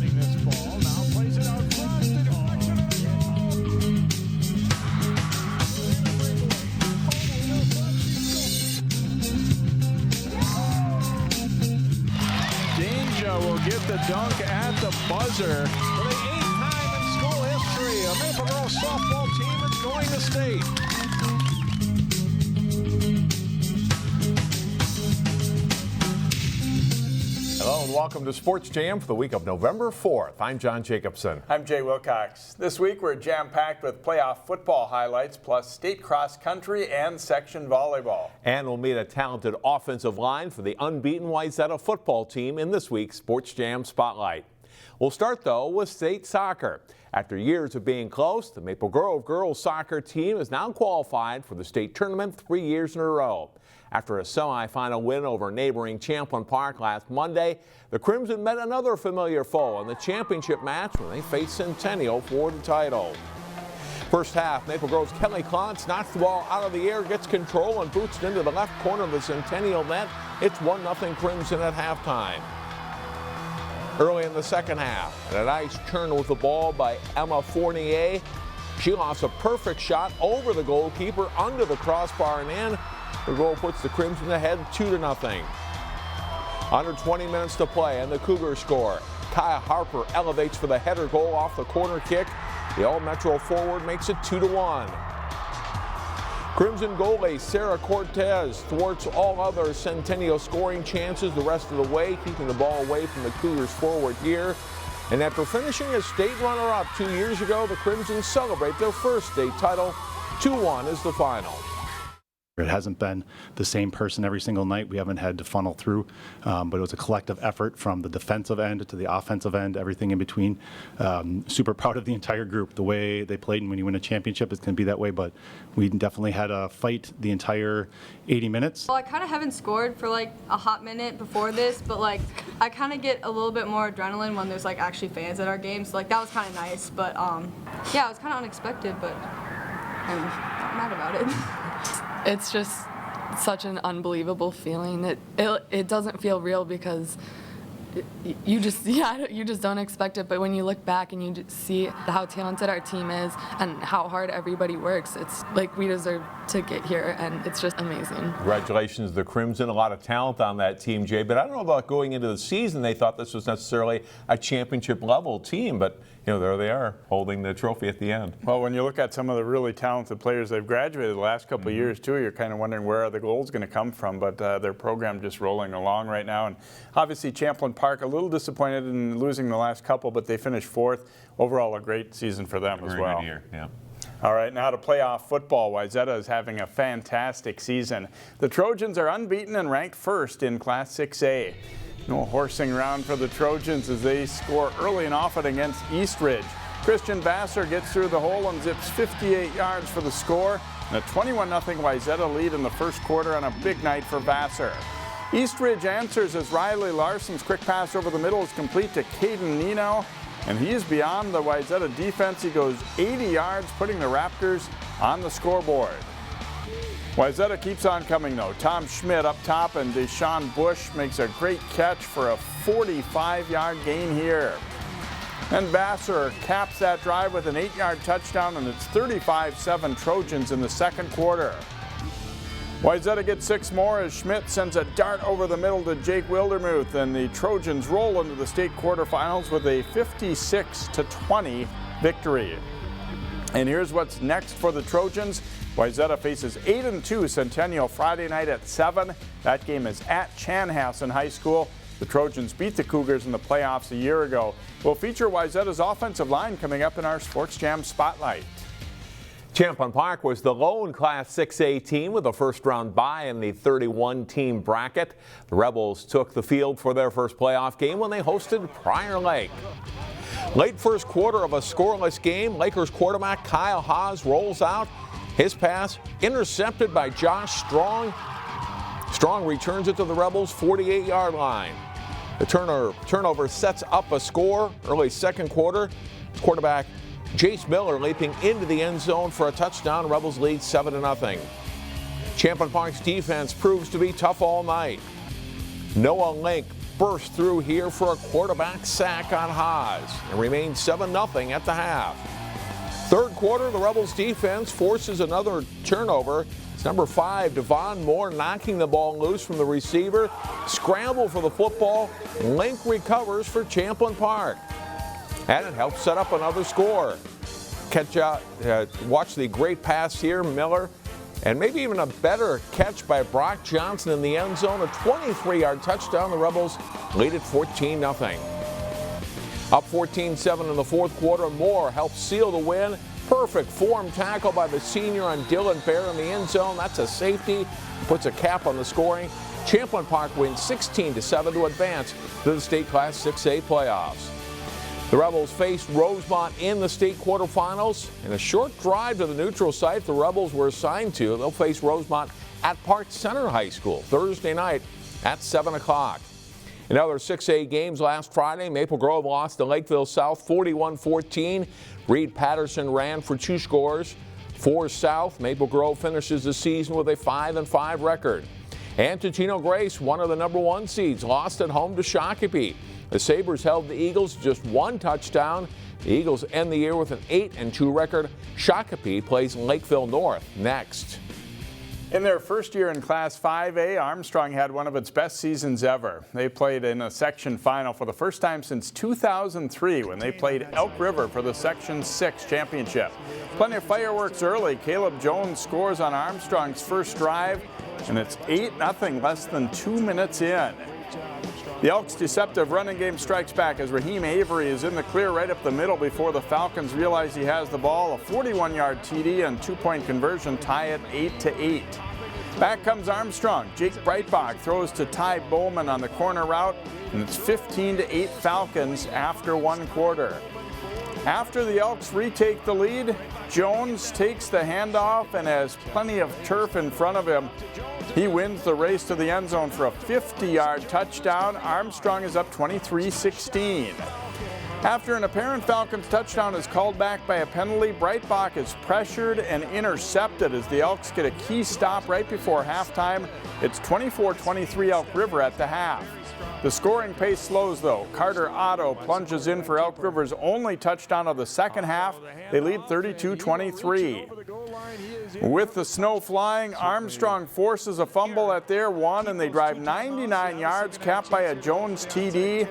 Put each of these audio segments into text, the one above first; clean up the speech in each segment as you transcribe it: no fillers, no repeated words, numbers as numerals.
getting this ball. Now plays it out front. The deflection Danger will get the dunk at the buzzer for the 8th time in school history. A Maple Girls softball team is going to state. Hello and welcome to Sports Jam for the week of November 4th. I'm John Jacobson. I'm Jay Wilcox. This week we're jam-packed with playoff football highlights plus state cross country and section volleyball. And we'll meet a talented offensive line for the unbeaten Wayzata football team in this week's Sports Jam Spotlight. We'll start though with state soccer. After years of being close, the Maple Grove girls soccer team is now qualified for the state tournament 3 years in a row. After a semifinal win over neighboring Champlin Park last Monday, the Crimson met another familiar foe in the championship match when they faced Centennial for the title. First half, Maple Grove's Kelly Klontz knocks the ball out of the air, gets control, and boots it into the left corner of the Centennial net. It's 1-0 Crimson at halftime. Early in the second half, and a nice turn with the ball by Emma Fournier. She lost a perfect shot over the goalkeeper, under the crossbar and in. The goal puts the Crimson ahead 2-0. Under 20 minutes to play and the Cougars score. Kaya Harper elevates for the header goal off the corner kick. The All-Metro forward makes it 2-1. Crimson goalie Sarah Cortez thwarts all other Centennial scoring chances the rest of the way, keeping the ball away from the Cougars forward here. And after finishing as state runner-up 2 years ago, the Crimson celebrate their first state title. 2-1 is the final. It hasn't been the same person every single night. We haven't had to funnel through, but it was a collective effort from the defensive end to the offensive end, everything in between. Super proud of the entire group, the way they played, and when you win a championship, it's going to be that way, but we definitely had a fight the entire 80 minutes. Well, I kind of haven't scored for like a hot minute before this, but like I kind of get a little bit more adrenaline when there's like actually fans at our games. So, like that was kind of nice, but yeah, it was kind of unexpected, but I'm not mad about it. It's just such an unbelievable feeling. It doesn't feel real because you just don't expect it. But when you look back and you just see how talented our team is and how hard everybody works, it's like we deserve to get here, and it's just amazing. Congratulations to the Crimson. A lot of talent on that team, Jay. But I don't know about going into the season. They thought this was necessarily a championship level team, but you know, there they are holding the trophy at the end. Well, when you look at some of the really talented players they've graduated the last couple of years too, you're kind of wondering where are the goals going to come from, but their program just rolling along right now. And obviously Champlin Park a little disappointed in losing the last couple, but they finished fourth. Overall, a great season for them as well. Very good year, yeah. All right, now to playoff football. Wayzata is having a fantastic season. The Trojans are unbeaten and ranked first in Class 6A. No horsing around for the Trojans as they score early and often against Eastridge. Christian Vassar gets through the hole and zips 58 yards for the score. And a 21-0 Wayzata lead in the first quarter on a big night for Vassar. Eastridge answers as Riley Larson's quick pass over the middle is complete to Caden Nino. And he is beyond the Wayzata defense. He goes 80 yards, putting the Raptors on the scoreboard. Wayzata keeps on coming though. Tom Schmidt up top and Deshaun Bush makes a great catch for a 45-yard gain here. And Vassar caps that drive with an 8-yard touchdown, and it's 35-7 Trojans in the second quarter. Wayzata gets 6 more as Schmidt sends a dart over the middle to Jake Wildermuth, and the Trojans roll into the state quarterfinals with a 56-20 victory. And here's what's next for the Trojans. Wayzata faces 8-2 Centennial Friday night at 7. That game is at Chanhassen High School. The Trojans beat the Cougars in the playoffs a year ago. We'll feature Wayzata's offensive line coming up in our Sports Jam Spotlight. Champlin Park was the lone Class 6A team with a first-round bye in the 31-team bracket. The Rebels took the field for their first playoff game when they hosted Prior Lake. Late first quarter of a scoreless game, Lakers quarterback Kyle Haas rolls out. His pass intercepted by Josh Strong. Strong returns it to the Rebels' 48-yard line. The turnover sets up a score. Early second quarter, quarterback Jace Miller leaping into the end zone for a touchdown. Rebels lead 7-0. Champlin Park's defense proves to be tough all night. Noah Link burst through here for a quarterback sack on Haas and remains 7-0 at the half. Third quarter, the Rebels defense forces another turnover. It's number 5, Devon Moore, knocking the ball loose from the receiver. Scramble for the football. Link recovers for Champlin Park. And it helps set up another score. Watch the great pass here, Miller. And maybe even a better catch by Brock Johnson in the end zone. A 23-yard touchdown. The Rebels lead at 14-0. Up 14-7 in the fourth quarter. Moore helps seal the win. Perfect form tackle by the senior on Dylan Bear in the end zone. That's a safety. Puts a cap on the scoring. Champlin Park wins 16-7 to advance to the state Class 6A playoffs. The Rebels faced Rosemont in the state quarterfinals. In a short drive to the neutral site the Rebels were assigned to, they'll face Rosemont at Park Center High School Thursday night at 7 o'clock. In other 6A games last Friday, Maple Grove lost to Lakeville South 41-14. Reed Patterson ran for 2 scores. For South, Maple Grove finishes the season with a 5-5 record. And Ticino Grace, one of the number 1 seeds, lost at home to Shakopee. The Sabres held the Eagles to just 1 touchdown. The Eagles end the year with an 8-2 record. Shakopee plays Lakeville North next. In their first year in Class 5A, Armstrong had one of its best seasons ever. They played in a section final for the first time since 2003 when they played Elk River for the Section 6 championship. Plenty of fireworks early. Caleb Jones scores on Armstrong's first drive, and it's 8-0 less than 2 minutes in. The Elks' deceptive running game strikes back as Raheem Avery is in the clear right up the middle before the Falcons realize he has the ball. A 41-yard TD and 2-point conversion tie it 8-8. Back comes Armstrong. Jake Breitbach throws to Ty Bowman on the corner route, and it's 15-8 Falcons after 1 quarter. After the Elks retake the lead, Jones takes the handoff and has plenty of turf in front of him. He wins the race to the end zone for a 50-yard touchdown. Armstrong is up 23-16. After an apparent Falcons touchdown is called back by a penalty, Breitbach is pressured and intercepted as the Elks get a key stop right before halftime. It's 24-23 Elk River at the half. The scoring pace slows though. Carter Otto plunges in for Elk River's only touchdown of the second half. They lead 32-23. With the snow flying, Armstrong forces a fumble at their 1 and they drive 99 yards, capped by a Jones TD.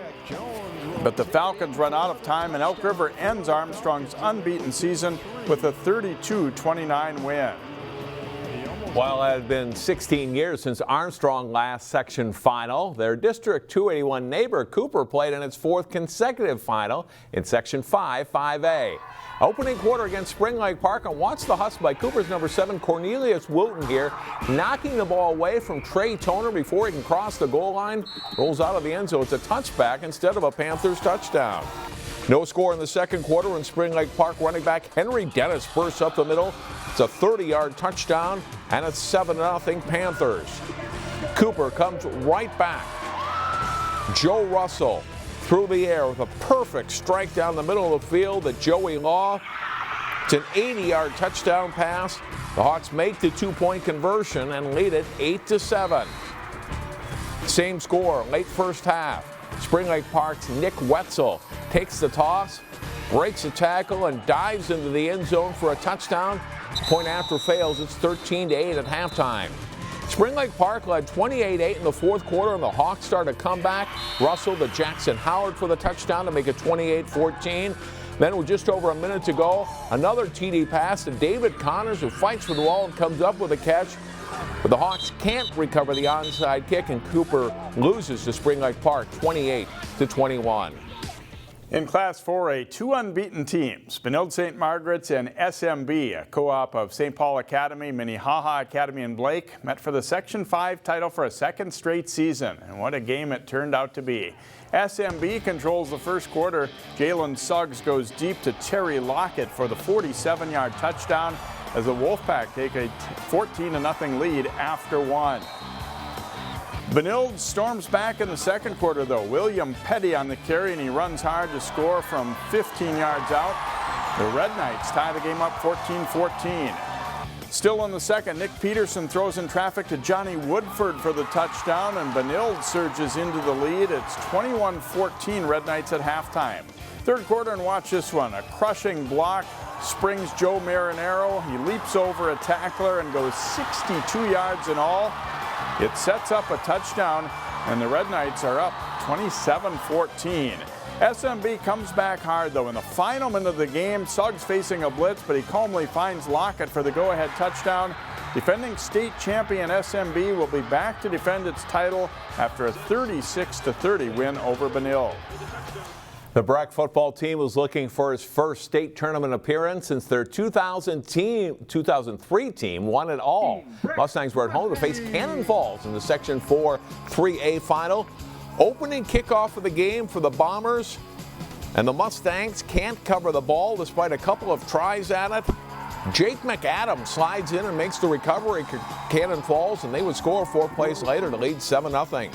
But the Falcons run out of time and Elk River ends Armstrong's unbeaten season with a 32-29 win. While it had been 16 years since Armstrong last section final, their District 281 neighbor Cooper played in its 4th consecutive final in Section 5A. Opening quarter against Spring Lake Park, and watch the hustle by Cooper's number 7 Cornelius Wooten here, knocking the ball away from Trey Toner before he can cross the goal line. Rolls out of the end zone. It's a touchback instead of a Panthers touchdown. No score in the second quarter when Spring Lake Park running back Henry Dennis bursts up the middle. It's a 30-yard touchdown, and it's 7-0 Panthers. Cooper comes right back. Joe Russell through the air with a perfect strike down the middle of the field to Joey Law. It's an 80-yard touchdown pass. The Hawks make the 2-point conversion and lead it 8-7. Same score, late first half. Spring Lake Park's Nick Wetzel takes the toss, breaks a tackle, and dives into the end zone for a touchdown. Point after fails, it's 13-8 at halftime. Spring Lake Park led 28-8 in the fourth quarter, and the Hawks start a comeback. Russell to Jackson Howard for the touchdown to make it 28-14. Then with just over a minute to go, another TD pass to David Connors, who fights for the ball and comes up with a catch. But the Hawks can't recover the onside kick, and Cooper loses to Spring Lake Park 28-21. In Class 4A, 2 unbeaten teams, Benilde St. Margaret's and SMB, a co-op of St. Paul Academy, Minnehaha Academy, and Blake, met for the Section 5 title for a second straight season. And what a game it turned out to be. SMB controls the first quarter. Jalen Suggs goes deep to Terry Lockett for the 47-yard touchdown as the Wolfpack take a 14-0 lead after 1. Benilde storms back in the second quarter, though. William Petty on the carry, and he runs hard to score from 15 yards out. The Red Knights tie the game up 14-14. Still in the second, Nick Peterson throws in traffic to Johnny Woodford for the touchdown, and Benilde surges into the lead. It's 21-14 Red Knights at halftime. Third quarter, and watch this one. A crushing block springs Joe Marinaro. He leaps over a tackler and goes 62 yards in all. It sets up a touchdown, and the Red Knights are up 27-14. SMB comes back hard, though. In the final minute of the game, Suggs facing a blitz, but he calmly finds Lockett for the go-ahead touchdown. Defending state champion SMB will be back to defend its title after a 36-30 win over Benilde. The Breck football team was looking for its first state tournament appearance since their 2003 team won it all. Mustangs were at home to face Cannon Falls in the Section 4 3A final. Opening kickoff of the game for the Bombers, and the Mustangs can't cover the ball despite a couple of tries at it. Jake McAdams slides in and makes the recovery. Cannon Falls, and they would score 4 plays later to lead 7-0.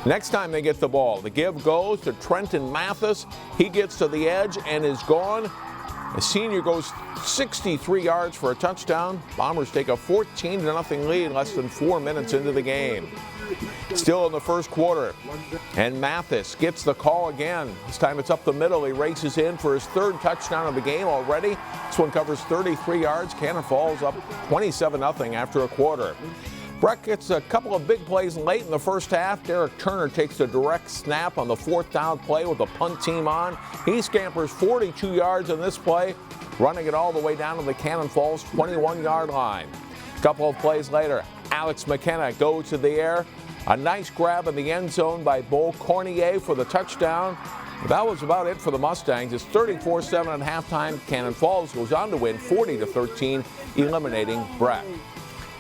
Next time they get the ball, the give goes to Trenton Mathis. He gets to the edge and is gone. The senior goes 63 yards for a touchdown. Bombers take a 14-0 lead less than 4 minutes into the game. Still in the first quarter, and Mathis gets the call again. This time it's up the middle. He races in for his third touchdown of the game already. This one covers 33 yards. Cannon Falls up 27-0 after a quarter. Breck gets a couple of big plays late in the first half. Derek Turner takes a direct snap on the 4th down play with the punt team on. He scampers 42 yards in this play, running it all the way down to the Cannon Falls 21-yard line. A couple of plays later, Alex McKenna goes to the air. A nice grab in the end zone by Bo Cornier for the touchdown. That was about it for the Mustangs. It's 34-7 at halftime. Cannon Falls goes on to win 40-13, eliminating Breck.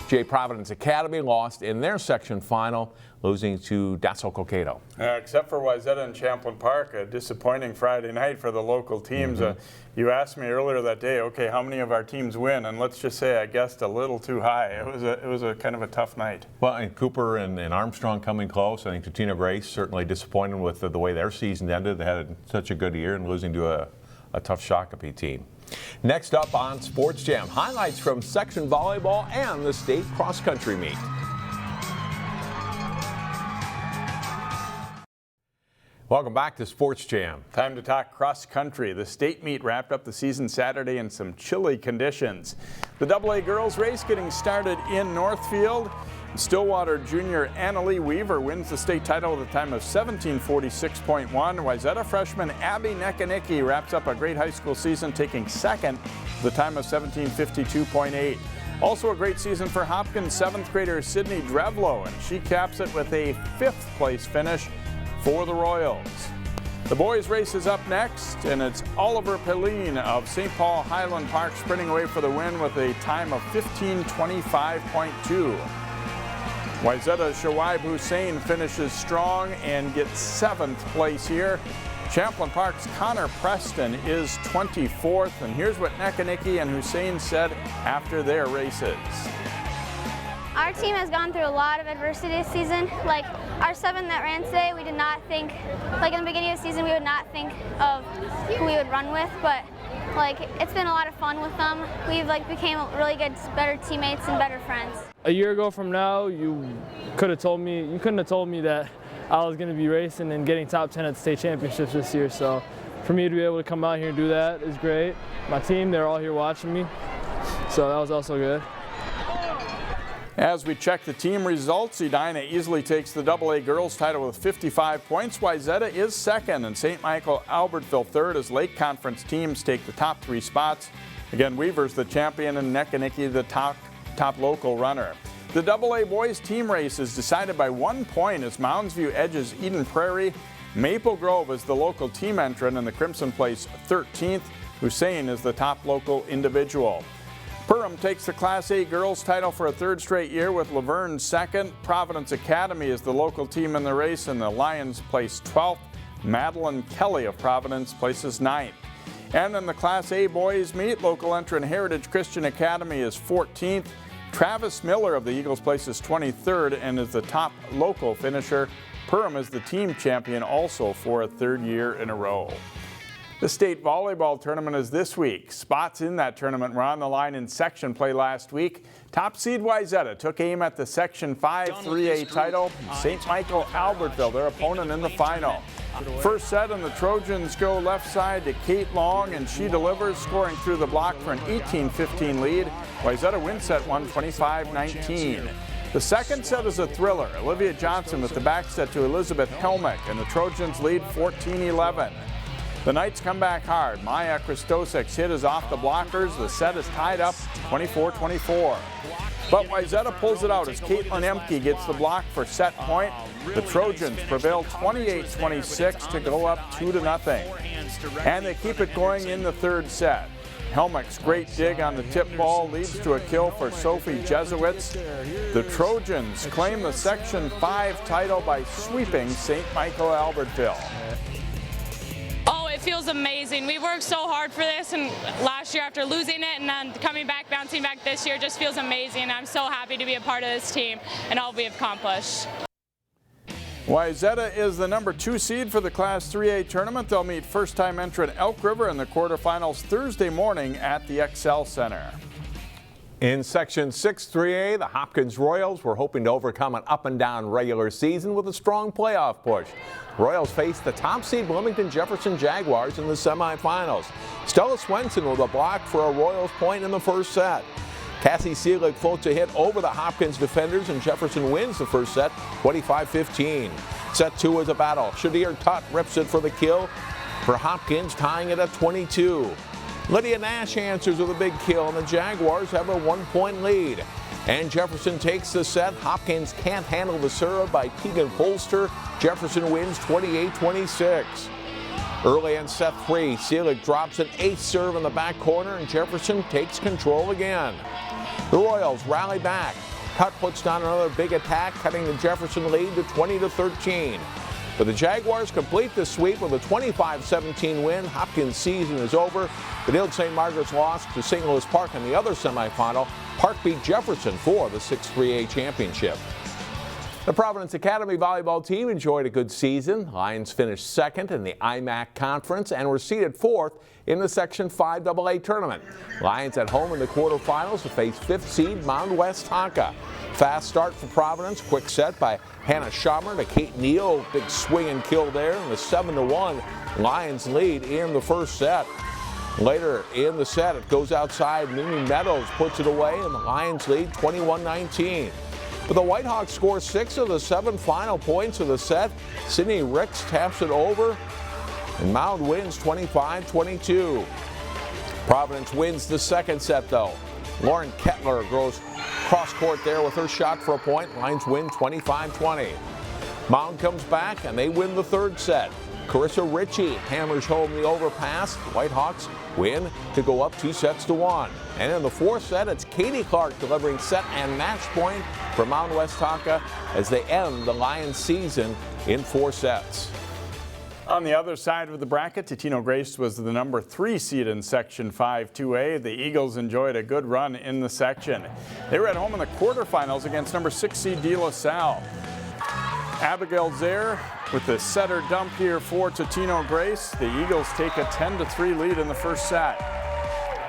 Jay Providence Academy lost in their section final, losing to Dassel Cokato. Except for Wayzata and Champlain Park, a disappointing Friday night for the local teams. You asked me earlier that day, okay, how many of our teams win? And let's just say I guessed a little too high. It was a kind of a tough night. Well, and Cooper and Armstrong coming close. I think Tatina Grace certainly disappointed with the way their season ended. They had such a good year, and losing to a tough Shakopee team. Next up on Sports Jam, highlights from section volleyball and the state cross-country meet. Welcome back to Sports Jam. Time to talk cross-country. The state meet wrapped up the season Saturday in some chilly conditions. The AA girls race getting started in Northfield. Stillwater junior Annalie Weaver wins the state title at a time of 17:46.1. Wayzata freshman Abby Nekanicki wraps up a great high school season, taking second at the time of 17:52.8. Also a great season for Hopkins 7th grader Sydney Drevlo, and she caps it with a 5th place finish for the Royals. The boys race is up next, and it's Oliver Pelline of St. Paul Highland Park sprinting away for the win with a time of 15:25.2. Wayzata's Shoaib Hussein finishes strong and gets 7th place here. Champlain Park's Connor Preston is 24th, and here's what Nekanicki and Hussein said after their races. Our team has gone through a lot of adversity this season. Like our 7 that ran today, we did not think, like in the beginning of the season, we would not think of who we would run with, but like it's been a lot of fun with them. We've became really good, better teammates and better friends. A year ago from now, you couldn't have told me that I was going to be racing and getting top 10 at the state championships this year. So for me to be able to come out here and do that is great. My team, they're all here watching me, so that was also good. As we check the team results, Edina easily takes the AA girls title with 55 points. Wayzata is second, and St. Michael Albertville third as Lake Conference teams take the top 3 spots. Again, Weaver's the champion and Nekanicki the top local runner. The AA boys team race is decided by 1 point as Mounds View edges Eden Prairie. Maple Grove is the local team entrant, and the Crimson place 13th. Hussein is the top local individual. Perham takes the Class A girls title for a 3rd straight year with Laverne second. Providence Academy is the local team in the race, and the Lions place 12th. Madeline Kelly of Providence places 9th. And in the Class A boys meet, local entrant Heritage Christian Academy is 14th. Travis Miller of the Eagles places 23rd and is the top local finisher. Perham is the team champion also for a 3rd year in a row. The state volleyball tournament is this week. Spots in that tournament were on the line in section play last week. Top seed Wayzata took aim at the Section 5 3A title. St. Michael Albertville, their opponent in the final. First set, and the Trojans go left side to Kate Long, and she delivers, scoring through the block for an 18-15 lead. Wayzata wins set 1, 25-19. The second set is a thriller. Olivia Johnson with the back set to Elizabeth Helmick, and the Trojans lead 14-11. The Knights come back hard. Maya Christosek's hit is off the blockers. The set is tied up 24-24. But Wayzata pulls it out as Caitlin Emke gets the block for set point. The Trojans prevail 28-26 to go up 2-0. And they keep it going in the third set. Helmick's great dig on the tip ball leads to a kill for Sophie Jesuits. The Trojans claim the Section 5 title by sweeping St. Michael Albertville. It feels amazing. We worked so hard for this, and last year after losing it and then coming back, bouncing back this year just feels amazing. I'm so happy to be a part of this team and all we've accomplished. Wayzata is the number 2 seed for the Class 3A tournament. They'll meet first-time entrant Elk River in the quarterfinals Thursday morning at the XL Center. In Section 6 3A, the Hopkins Royals were hoping to overcome an up-and-down regular season with a strong playoff push. Royals faced the top seed Bloomington Jefferson Jaguars in the semifinals. Stella Swenson with a block for a Royals point in the first set. Cassie Seelig floats a hit over the Hopkins defenders, and Jefferson wins the first set 25-15. Set 2 is a battle. Shadir Tutt rips it for the kill for Hopkins, tying it at 22. Lydia Nash answers with a big kill, and the Jaguars have a 1-point lead. And Jefferson takes the set. Hopkins can't handle the serve by Keegan Polster. Jefferson wins 28-26. Early in set 3, Seelig drops an ace serve in the back corner, and Jefferson takes control again. The Royals rally back. Tutt puts down another big attack, cutting the Jefferson lead to 20-13. But the Jaguars complete the sweep with a 25-17 win. Hopkins' season is over. Benilde St. Margaret's lost to St. Louis Park in the other semifinal. Park beat Jefferson for the 6-3A championship. The Providence Academy volleyball team enjoyed a good season. Lions finished second in the IMAC conference and were seeded 4th in the Section 5 AA tournament. Lions at home in the quarterfinals to face 5th seed Mound West Tonka. Fast start for Providence. Quick set by Hannah Schammer to Kate Neal. Big swing and kill there, and the 7-1 Lions lead in the first set. Later in the set, it goes outside. Mimi Meadows puts it away, and the Lions lead 21-19. But the Whitehawks score 6 of the 7 final points of the set. Sydney Ricks taps it over, and Mound wins 25-22. Providence wins the second set, though. Lauren Kettler goes cross court there with her shot for a point. Lions win 25-20. Mound comes back, and they win the third set. Carissa Ritchie hammers home the overpass. Whitehawks win to go up 2-1. And in the fourth set, it's Katie Clark delivering set and match point for Mound West Tonka as they end the Lions season in 4 sets. On the other side of the bracket, Totino Grace was the number 3 seed in Section 5 2A. The Eagles enjoyed a good run in the section. They were at home in the quarterfinals against number 6 seed De La Salle. Abigail Zaire with the setter dump here for Totino Grace. The Eagles take a 10-3 lead in the first set.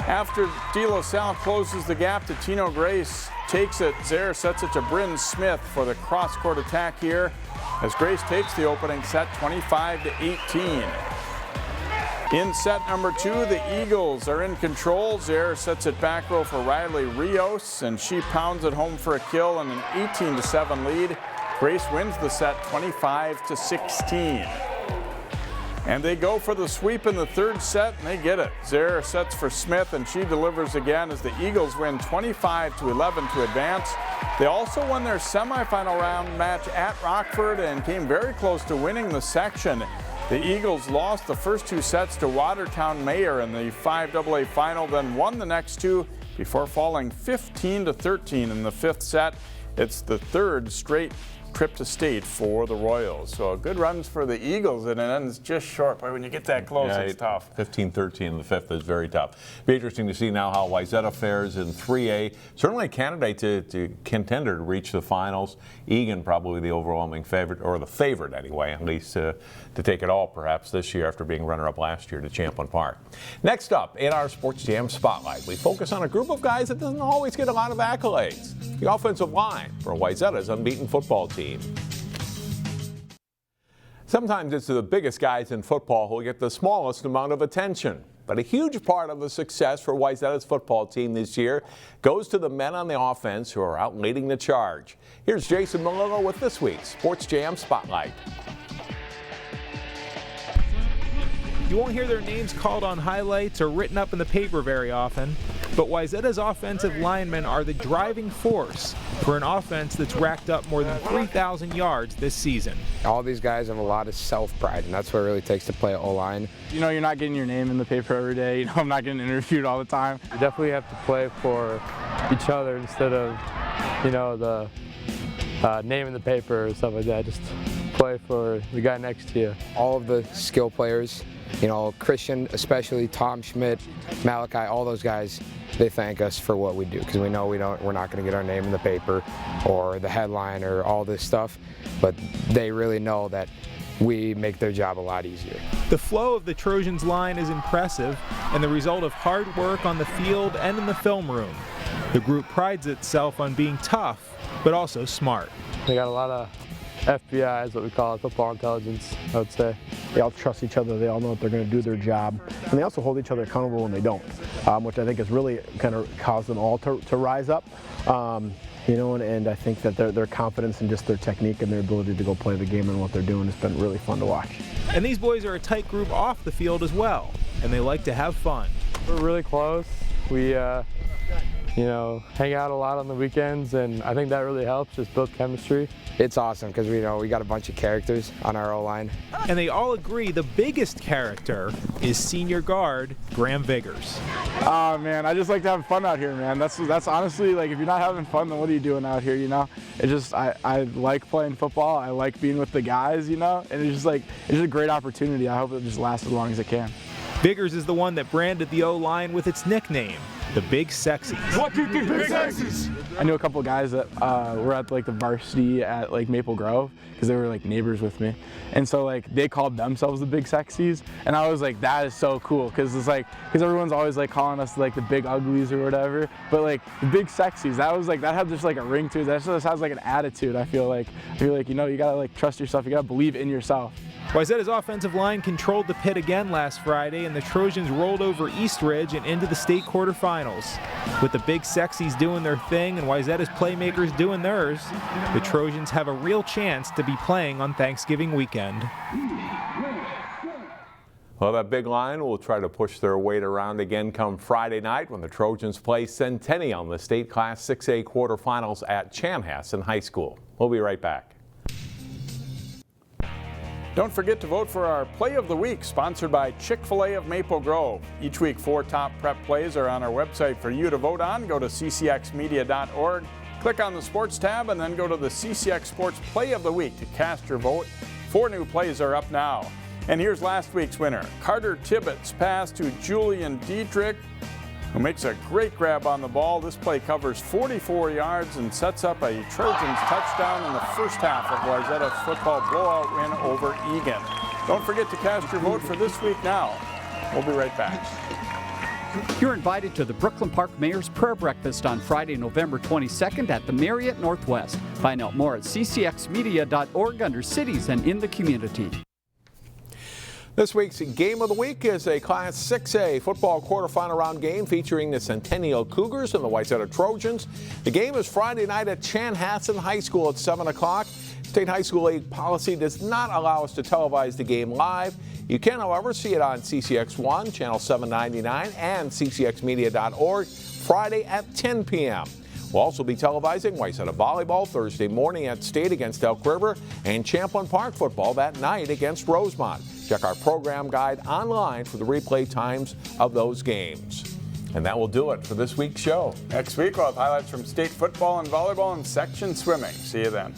After De La Salle closes the gap, Totino Grace takes it. Zaire sets it to Bryn Smith for the cross-court attack here as Grace takes the opening set 25-18. In set number 2, the Eagles are in control. Zaire sets it back row for Riley Rios, and she pounds it home for a kill and an 18-7 lead. Grace wins the set 25-16. And they go for the sweep in the third set, and they get it. Zaire sets for Smith, and she delivers again as the Eagles win 25-11 to advance. They also won their semifinal round match at Rockford and came very close to winning the section. The Eagles lost the first 2 sets to Watertown Mayor in the 5AA final, then won the next 2 before falling 15-13 in the 5th set. It's the 3rd straight trip to state for the Royals. So good runs for the Eagles, and it ends just short. But when you get that close, it's tough. 15-13 in the fifth is very tough. Be interesting to see now how Wayzata fares in 3A. Certainly a candidate to contender to reach the finals. Egan probably the overwhelming favorite, or the favorite anyway, at least to take it all perhaps this year after being runner-up last year to Champlin Park. Next up in our Sports Jam Spotlight, we focus on a group of guys that doesn't always get a lot of accolades. The offensive line for Wayzata's unbeaten football team. Sometimes it's the biggest guys in football who get the smallest amount of attention. But a huge part of the success for Wayzata's football team this year goes to the men on the offense who are out leading the charge. Here's Jason Melillo with this week's Sports Jam Spotlight. You won't hear their names called on highlights or written up in the paper very often, but Wayzata's offensive linemen are the driving force for an offense that's racked up more than 3,000 yards this season. All these guys have a lot of self-pride, and that's what it really takes to play O-line. You know, you're not getting your name in the paper every day. You know, I'm not getting interviewed all the time. You definitely have to play for each other instead of, you know, the name in the paper or stuff like that. Just play for the guy next to you. All of the skill players, you know, Christian, especially Tom Schmidt, Malachi, all those guys, they thank us for what we do because we know we're not going to get our name in the paper or the headline or all this stuff, but they really know that we make their job a lot easier. The flow of the Trojans line is impressive and the result of hard work on the field and in the film room. The group prides itself on being tough, but also smart. They got a lot of FBI is what we call it, football intelligence, I would say. They all trust each other, they all know that they're going to do their job, and they also hold each other accountable when they don't, which I think has really kind of caused them all to rise up. You know, and I think that their confidence in just their technique and their ability to go play the game and what they're doing has been really fun to watch. And these boys are a tight group off the field as well, and they like to have fun. We're really close. We you know, hang out a lot on the weekends, and I think that really helps, just build chemistry. It's awesome because we got a bunch of characters on our O-line. And they all agree the biggest character is senior guard Graham Viggers. Oh man, I just like to have fun out here, man. That's honestly, like, if you're not having fun, then what are you doing out here, you know? It just, I like playing football, I like being with the guys, you know? And it's just a great opportunity. I hope it just lasts as long as it can. Viggers is the one that branded the O-line with its nickname, the Big Sexies. What do you think, Big Sexies? I knew a couple of guys that were at like the varsity at like Maple Grove because they were like neighbors with me, and so like they called themselves the Big Sexies, and I was like, that is so cool because it's like everyone's always like calling us like the Big Uglies or whatever, but like the Big Sexies, that had just like a ring to it. That just has like an attitude. I feel like you know, you gotta like trust yourself, you gotta believe in yourself. Wayzata's offensive line controlled the pit again last Friday, and the Trojans rolled over East Ridge and into the state quarterfinals. With the Big Sexies doing their thing and Wayzata's playmakers doing theirs, the Trojans have a real chance to be playing on Thanksgiving weekend. Well, that big line will try to push their weight around again come Friday night when the Trojans play Centennial in the state Class 6A quarterfinals at Chanhassen High School. We'll be right back. Don't forget to vote for our Play of the Week, sponsored by Chick-fil-A of Maple Grove. Each week, 4 top prep plays are on our website for you to vote on. Go to ccxmedia.org, click on the Sports tab, and then go to the CCX Sports Play of the Week to cast your vote. 4 new plays are up now. And here's last week's winner. Carter Tibbetts pass to Julian Dietrich, who makes a great grab on the ball. This play covers 44 yards and sets up a Trojans touchdown in the first half of Wayzata's football blowout win over Egan. Don't forget to cast your vote for this week now. We'll be right back. You're invited to the Brooklyn Park Mayor's Prayer Breakfast on Friday, November 22nd at the Marriott Northwest. Find out more at ccxmedia.org under Cities and in the Community. This week's Game of the Week is a Class 6A football quarterfinal round game featuring the Centennial Cougars and the Wayzata Trojans. The game is Friday night at Chanhassen High School at 7 o'clock. State High School League policy does not allow us to televise the game live. You can, however, see it on CCX1, Channel 799, and ccxmedia.org Friday at 10 p.m. We'll also be televising Wayzata volleyball Thursday morning at State against Elk River and Champlin Park football that night against Rosemont. Check our program guide online for the replay times of those games. And that will do it for this week's show. Next week, we'll have highlights from state football and volleyball and section swimming. See you then.